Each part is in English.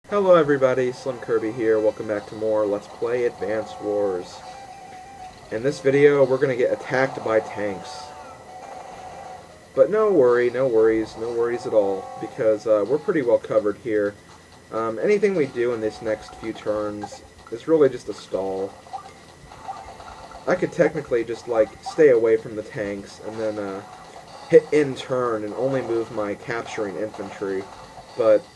Hello everybody, SlimKirby here. Welcome back to more Let's Play Advance Wars. In this video, we're going to get attacked by tanks. But no worries, no worries at all, because we're pretty well covered here. Anything we do in these next few turns is really just a stall. I could technically just, stay away from the tanks and then hit end turn and only move my capturing infantry, but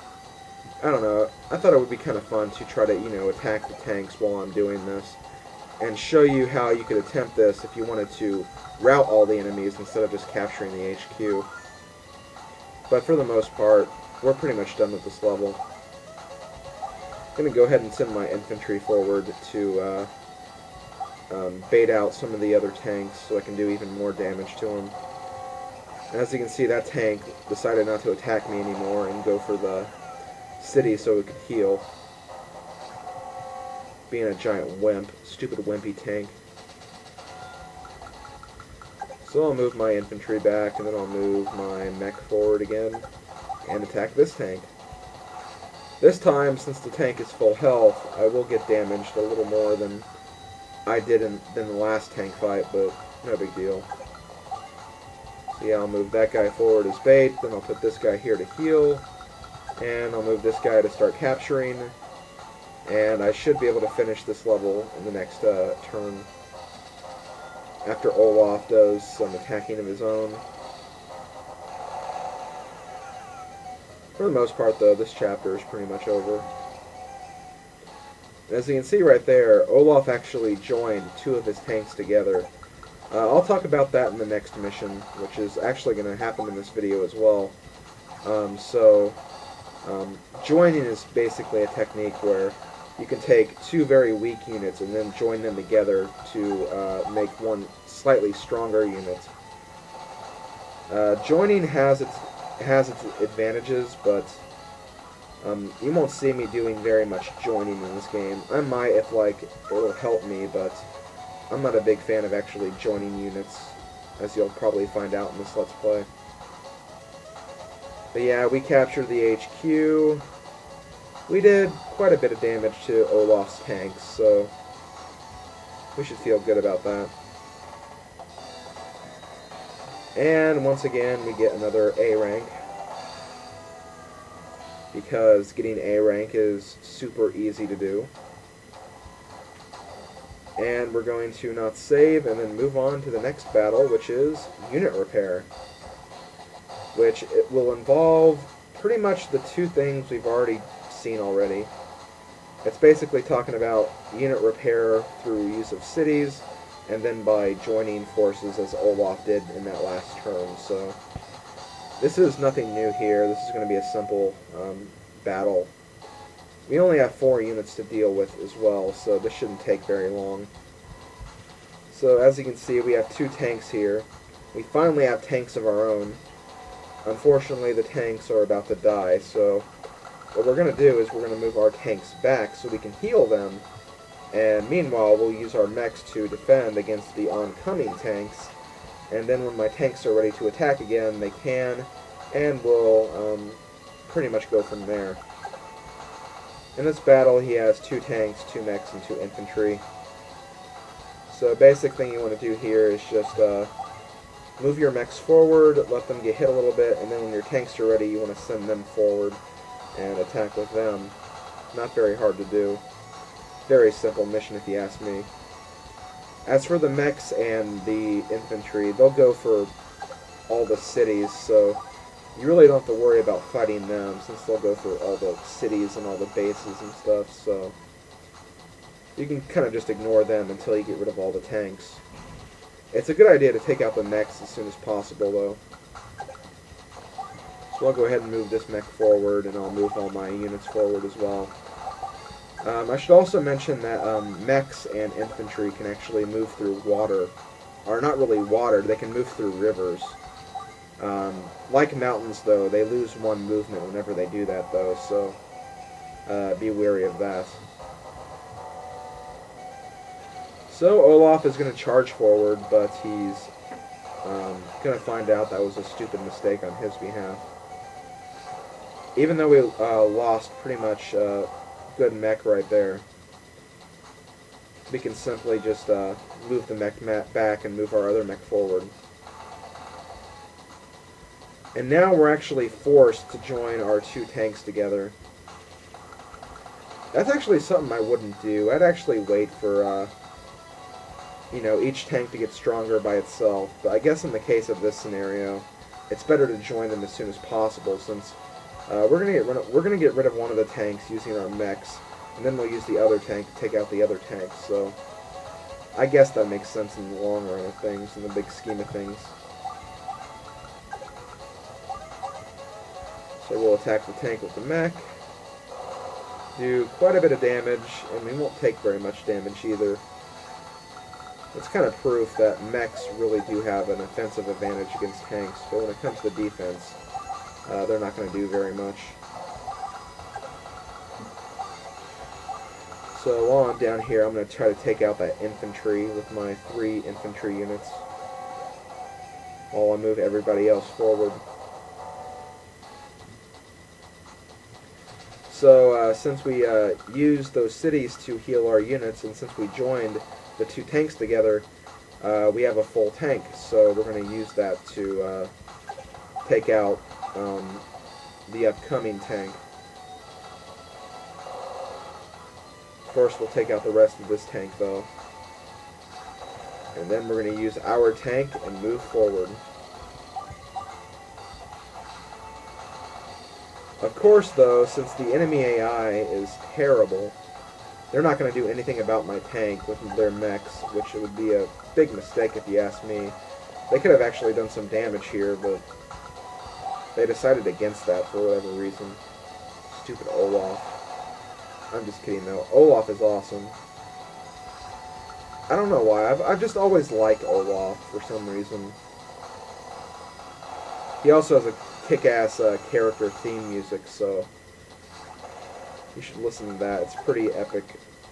I don't know, I thought it would be kind of fun to try to, attack the tanks while I'm doing this, and show you how you could attempt this if you wanted to rout all the enemies instead of just capturing the HQ. But for the most part, we're pretty much done with this level. I'm going to go ahead and send my infantry forward to bait out some of the other tanks so I can do even more damage to them. As you can see, that tank decided not to attack me anymore and go for the city so it could heal. Being a giant wimp. Stupid wimpy tank. So I'll move my infantry back, and then I'll move my mech forward again, and attack this tank. This time, since the tank is full health, I will get damaged a little more than I did in the last tank fight, but no big deal. So yeah, I'll move that guy forward as bait, then I'll put this guy here to heal, and I'll move this guy to start capturing, and I should be able to finish this level in the next turn, after Olaf does some attacking of his own. For the most part, though, this chapter is pretty much over. And as you can see right there, Olaf actually joined two of his tanks together. I'll talk about that in the next mission, which is actually going to happen in this video as well. Joining is basically a technique where you can take two very weak units and then join them together to make one slightly stronger unit. Joining has its advantages, but you won't see me doing very much joining in this game. I might if it'll help me, but I'm not a big fan of actually joining units, as you'll probably find out in this Let's Play. But yeah, we captured the HQ. We did quite a bit of damage to Olaf's tanks, so we should feel good about that. And once again, we get another A rank, because getting A rank is super easy to do. And we're going to not save and then move on to the next battle, which is unit repair, which it will involve pretty much the two things we've already seen already. It's basically talking about unit repair through use of cities, and then by joining forces as Olaf did in that last turn. So this is nothing new here. This is going to be a simple battle. We only have 4 units to deal with as well, so this shouldn't take very long. So as you can see, we have 2 tanks here. We finally have tanks of our own. Unfortunately, the tanks are about to die, so what we're going to do is we're going to move our tanks back so we can heal them, and meanwhile we'll use our mechs to defend against the oncoming tanks, and then when my tanks are ready to attack again, they can, and we'll pretty much go from there. In this battle, he has 2 tanks, 2 mechs, and 2 infantry. So basic thing you want to do here is just move your mechs forward, let them get hit a little bit, and then when your tanks are ready, you want to send them forward and attack with them. Not very hard to do. Very simple mission if you ask me. As for the mechs and the infantry, they'll go for all the cities, so you really don't have to worry about fighting them, since they'll go for all the cities and all the bases and stuff, so you can kind of just ignore them until you get rid of all the tanks. It's a good idea to take out the mechs as soon as possible, though. So I'll go ahead and move this mech forward, and I'll move all my units forward as well. I should also mention that mechs and infantry can actually move through water. Or not really water, they can move through rivers. Like mountains, though, they lose 1 movement whenever they do that, though, so be wary of that. So Olaf is going to charge forward, but he's going to find out that was a stupid mistake on his behalf. Even though we lost pretty much good mech right there, we can simply just move the mech back and move our other mech forward. And now we're actually forced to join our two tanks together. That's actually something I wouldn't do. I'd actually wait for, you know, each tank to get stronger by itself. But I guess in the case of this scenario, it's better to join them as soon as possible, since we're gonna get rid of one of the tanks using our mechs, and then we'll use the other tank to take out the other tanks. So I guess that makes sense in the long run of things, in the big scheme of things. So we'll attack the tank with the mech, do quite a bit of damage, and we won't take very much damage either. It's kind of proof that mechs really do have an offensive advantage against tanks, but when it comes to defense, they're not going to do very much. So while I'm down here, I'm going to try to take out that infantry with my 3 infantry units, while I move everybody else forward. So since we used those cities to heal our units, and since we joined the 2 tanks together, we have a full tank. So we're going to use that to take out the upcoming tank. First we'll take out the rest of this tank though. And then we're going to use our tank and move forward. Of course, though, since the enemy AI is terrible, they're not going to do anything about my tank with their mechs, which would be a big mistake if you ask me. They could have actually done some damage here, but they decided against that for whatever reason. Stupid Olaf. I'm just kidding, though. Olaf is awesome. I don't know why. I've just always liked Olaf for some reason. He also has a kick-ass character theme music, so you should listen to that. It's pretty epic.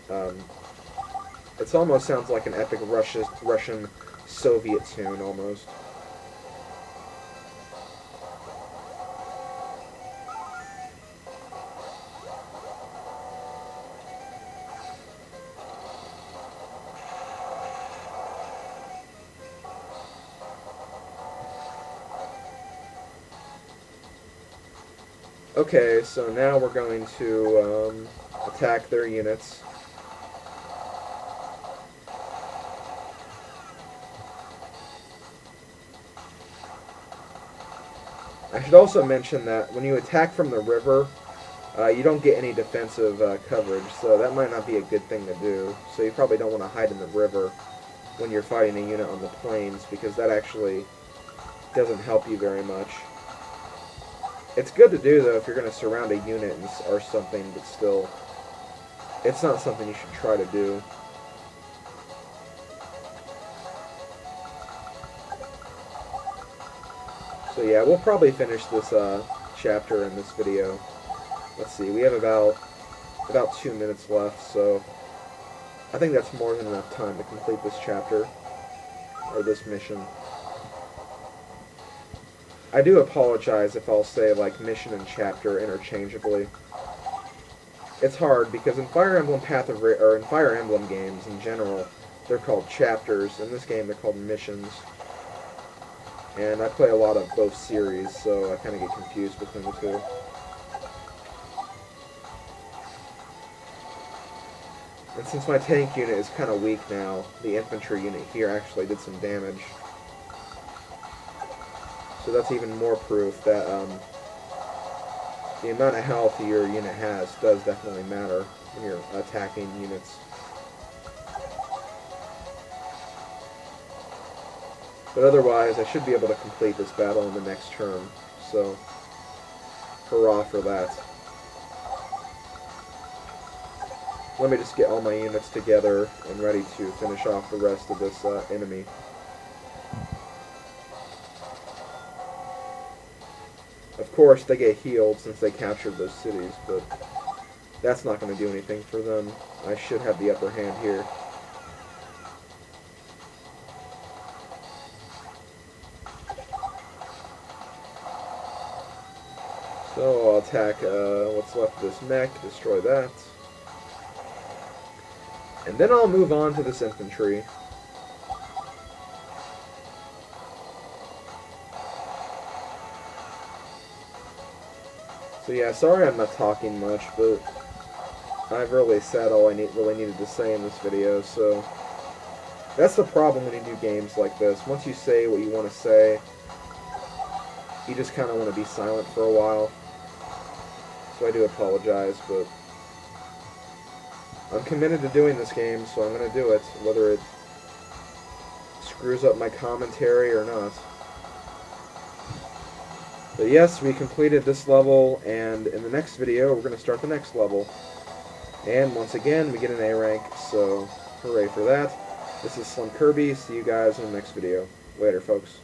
It almost sounds like an epic Russian Soviet tune, almost. Okay, so now we're going to attack their units. I should also mention that when you attack from the river, you don't get any defensive coverage, so that might not be a good thing to do. So you probably don't want to hide in the river when you're fighting a unit on the plains, because that actually doesn't help you very much. It's good to do, though, if you're going to surround a unit or something, but still, it's not something you should try to do. So yeah, we'll probably finish this chapter in this video. Let's see, we have about 2 minutes left, so I think that's more than enough time to complete this chapter, or this mission. I do apologize if I'll say, like, mission and chapter interchangeably. It's hard, because in Fire Emblem or in Fire Emblem games in general, they're called chapters. In this game, they're called missions. And I play a lot of both series, so I kind of get confused between the two. And since my tank unit is kind of weak now, the infantry unit here actually did some damage. So that's even more proof that the amount of health your unit has does definitely matter when you're attacking units. But otherwise, I should be able to complete this battle in the next turn, so hurrah for that. Let me just get all my units together and ready to finish off the rest of this enemy. Of course, they get healed since they captured those cities, but that's not going to do anything for them. I should have the upper hand here. So I'll attack what's left of this mech, destroy that. And then I'll move on to this infantry. So yeah, sorry I'm not talking much, but I've really said all I really needed to say in this video, so that's the problem when you do games like this. Once you say what you want to say, you just kind of want to be silent for a while. So I do apologize, but I'm committed to doing this game, so I'm going to do it, whether it screws up my commentary or not. But yes, we completed this level, and in the next video, we're going to start the next level. And once again, we get an A rank, so hooray for that. This is SlimKirby. See you guys in the next video. Later, folks.